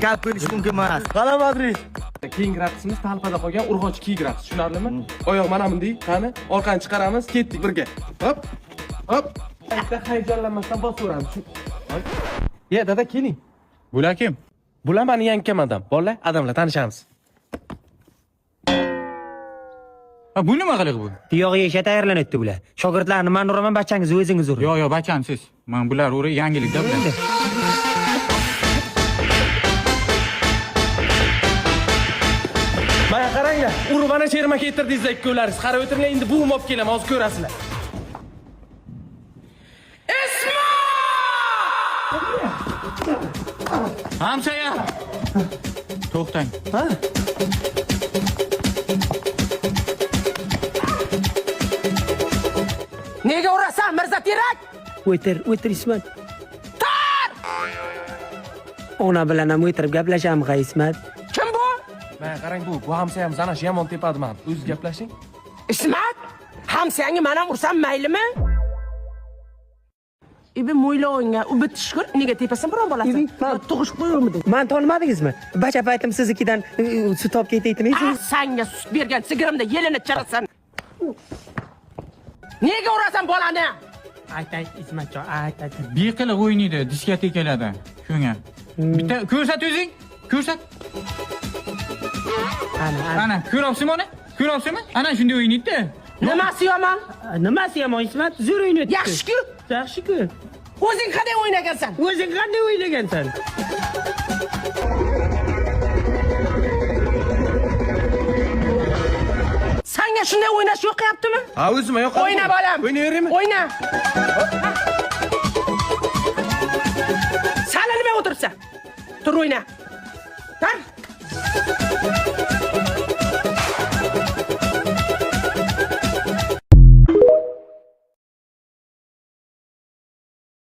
Gap bo'lish mumkin emas. Qara Madrid. Keyingi raqsimiz talpada qolgan urg'ochi kiyik raqsi, tushunarlimi? Oyoq mana bunday, qani, orqani chiqaramiz, ketdik birga. Hop. Hop. Bitta hayajonlanmasdan bosaveramiz. Ye, dada keling. Bular kim? Bular meni yangi komandam. Bolalar, adamlar tanishamiz. Ha, bu nima qiliq bu? Tuyog'i yesha tayyorlanibdi bular. Shogirdlarni men uraman, bachangizni o'zingiz uring. Yo, bacham siz. Men bular uri yangilikda bular. Mana qaranglar, urvana cherma keltirdingizlar ikkovlaringiz. Qarab o'tiringlar, endi buvim olib kelaman, hozir ko'rasizlar. Hamshaya. To'xtang. Ha? Nega urasan, Mirza Terak? O'tir Ismat. Ona bilan ham o'tirib gaplashamiz, Ismat. Kim bu? Mana qarang, bu hamsayamiz ana shu yomon tepadi men. O'zingiz gaplashing. Ismat? Hamsangi men ham ursam maylimi? Ibi mo'ylovingga u bitishkur, nega tepasan biron bolasi? Tug'ish qo'yurmidi? Men tanmadingizmi? Bacha paytim siznikidan sut olib ketaytdingiz. Senga sut bergan sigirimda yelini charasan. Nega urasan bolani? Ayt, Ismatjon, ayt. Beqilib o'ynaydi diskotekalarda. Shunga. Bitta ko'rsat o'zing. Ko'rsat. Ana, ko'ryapsizmi uni? Ko'ryapsizmi? Ana shunday o'ynaydi-da. Nimasi yomon? Nimasi yomon, Ismat? Zo'r o'ynaydi. Yaxshi-ku. Yaxshi-ku. O'zing qanday o'ynagansan? O'zing qanday o'ynagansan? Senga shunday o'ynash yo'qyaptimi? Ha, o'zimga yo'q. O'yna bolam. O'ynaveraymi? O'yna. Sana nima o'tiribsan? Tur o'yna. Tur.